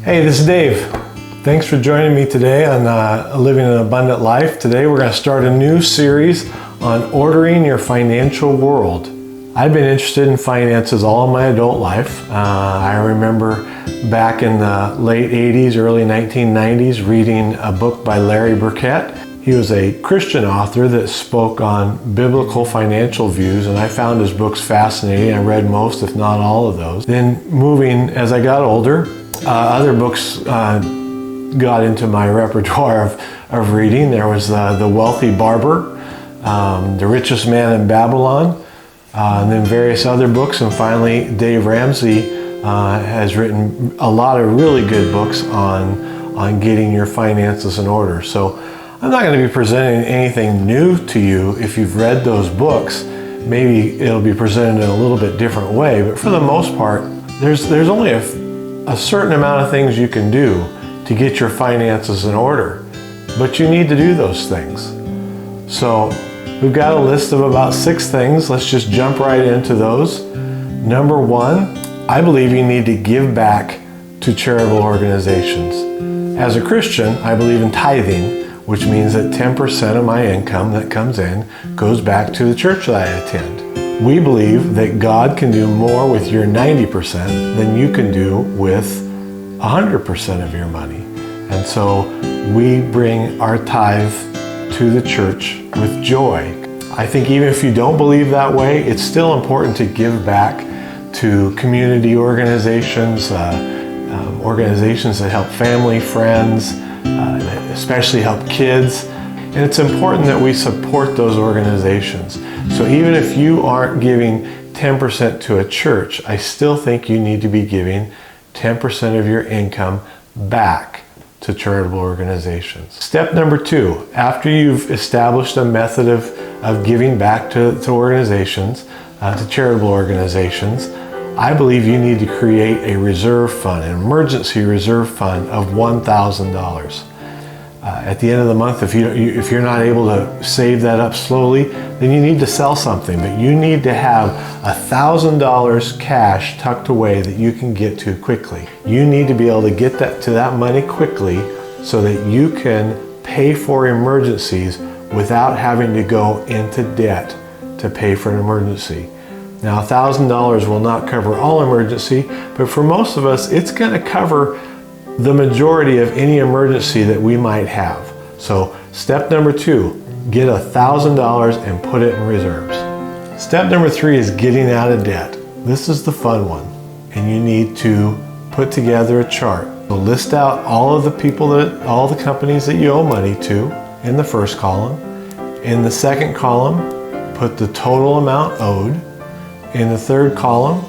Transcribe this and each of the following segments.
Hey, this is Dave. Thanks for joining me today on Living an Abundant Life. Today we're going to start a new series on ordering your financial world. I've been interested in finances all of my adult life. I remember back in the late 80s, early 1990s, reading a book by Larry Burkett. He was a Christian author that spoke on biblical financial views, and I found his books fascinating. I read most, if not all of those. Then moving, as I got older, other books got into my repertoire of reading. There was The Wealthy Barber, The Richest Man in Babylon, and then various other books. And finally, Dave Ramsey has written a lot of really good books on getting your finances in order. So I'm not going to be presenting anything new to you if you've read those books. Maybe it'll be presented in a little bit different way, but for the most part, there's only a certain amount of things you can do to get your finances in order, but you need to do those things. So we've got a list of about 6 things. Let's just jump right into those. Number 1, I believe you need to give back to charitable organizations. As a Christian, I believe in tithing, which means that 10% of my income that comes in goes back to the church that I attend. We believe that God can do more with your 90% than you can do with 100% of your money. And so we bring our tithe to the church with joy. I think even if you don't believe that way, it's still important to give back to community organizations, organizations that help family, friends, especially help kids. And it's important that we support those organizations. So even if you aren't giving 10% to a church, I still think you need to be giving 10% of your income back to charitable organizations. Step number 2, after you've established a method of giving back to organizations, to charitable organizations, I believe you need to create a reserve fund, an emergency reserve fund of $1,000. At the end of the month, if you're not able to save that up slowly, then you need to sell something. But you need to have $1,000 cash tucked away that you can get to quickly. You need to be able to get that money quickly so that you can pay for emergencies without having to go into debt to pay for an emergency. Now, $1,000 will not cover all emergency, but for most of us, it's going to cover the majority of any emergency that we might have. So step number 2, get $1,000 and put it in reserves. Step number 3 is getting out of debt. This is the fun one, and you need to put together a chart. So list out all of the people all the companies that you owe money to in the first column. In the second column, put the total amount owed. In the third column,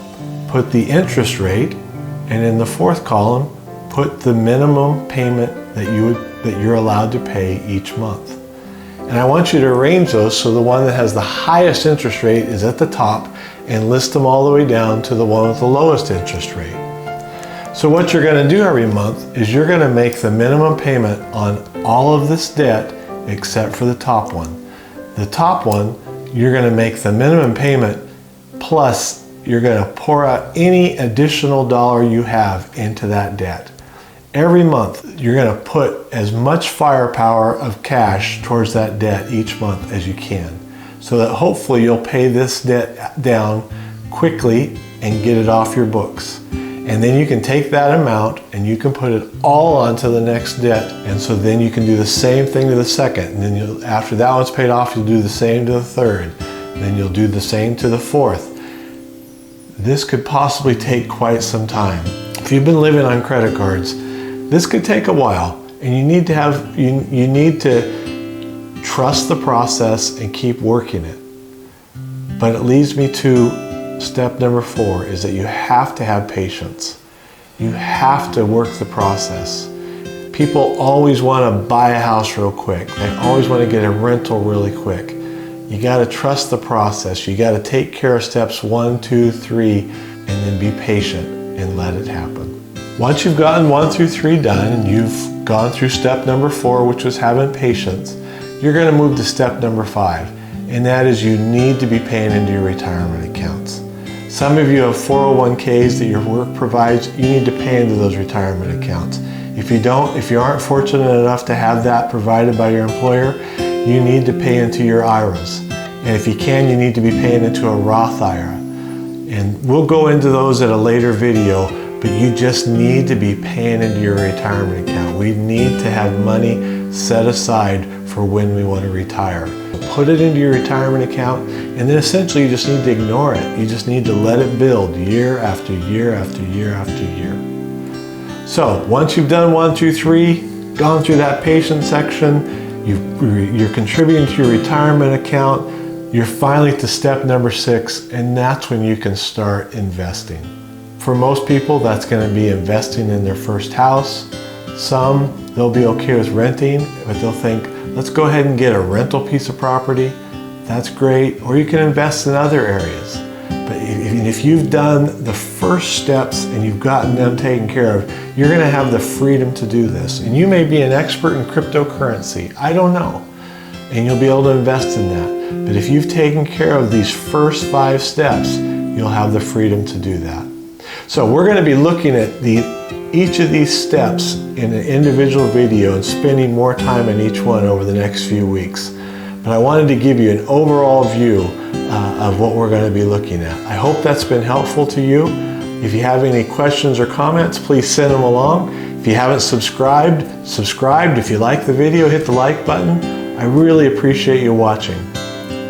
put the interest rate, and in the fourth column, put the minimum payment that you're allowed to pay each month. And I want you to arrange those so the one that has the highest interest rate is at the top, and list them all the way down to the one with the lowest interest rate. So what you're going to do every month is you're going to make the minimum payment on all of this debt except for the top one. The top one, you're going to make the minimum payment plus you're going to pour out any additional dollar you have into that debt. Every month, you're going to put as much firepower of cash towards that debt each month as you can, so that hopefully you'll pay this debt down quickly and get it off your books. And then you can take that amount and you can put it all onto the next debt. And so then you can do the same thing to the second. And then after that one's paid off, you'll do the same to the third. Then you'll do the same to the fourth. This could possibly take quite some time. If you've been living on credit cards, this could take a while, and you need to trust the process and keep working it. But it leads me to step number 4, is that you have to have patience. You have to work the process. People always want to buy a house real quick. They always want to get a rental really quick. You got to trust the process. You got to take care of steps 1, 2, 3, and then be patient and let it happen. Once you've gotten 1 through 3 done and you've gone through step number 4, which was having patience, you're going to move to step number 5, and that is you need to be paying into your retirement accounts. Some of you have 401ks that your work provides. You need to pay into those retirement accounts. If you aren't fortunate enough to have that provided by your employer, you need to pay into your IRAs. And if you can, you need to be paying into a Roth IRA. And we'll go into those at a later video, but you just need to be paying into your retirement account. We need to have money set aside for when we want to retire. Put it into your retirement account, and then essentially you just need to ignore it. You just need to let it build year after year after year after year. So once you've done 1, 2, 3, gone through that patient section, you're contributing to your retirement account, you're finally to step number 6, and that's when you can start investing. For most people, that's going to be investing in their first house. Some, they'll be okay with renting, but they'll think, let's go ahead and get a rental piece of property. That's great. Or you can invest in other areas. But if you've done the first steps and you've gotten them taken care of, you're going to have the freedom to do this. And you may be an expert in cryptocurrency. I don't know. And you'll be able to invest in that. But if you've taken care of these first 5 steps, you'll have the freedom to do that. So we're going to be looking at each of these steps in an individual video and spending more time on each one over the next few weeks. But I wanted to give you an overall view of what we're going to be looking at. I hope that's been helpful to you. If you have any questions or comments, please send them along. If you haven't subscribed, subscribe. If you like the video, hit the like button. I really appreciate you watching.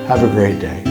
Have a great day.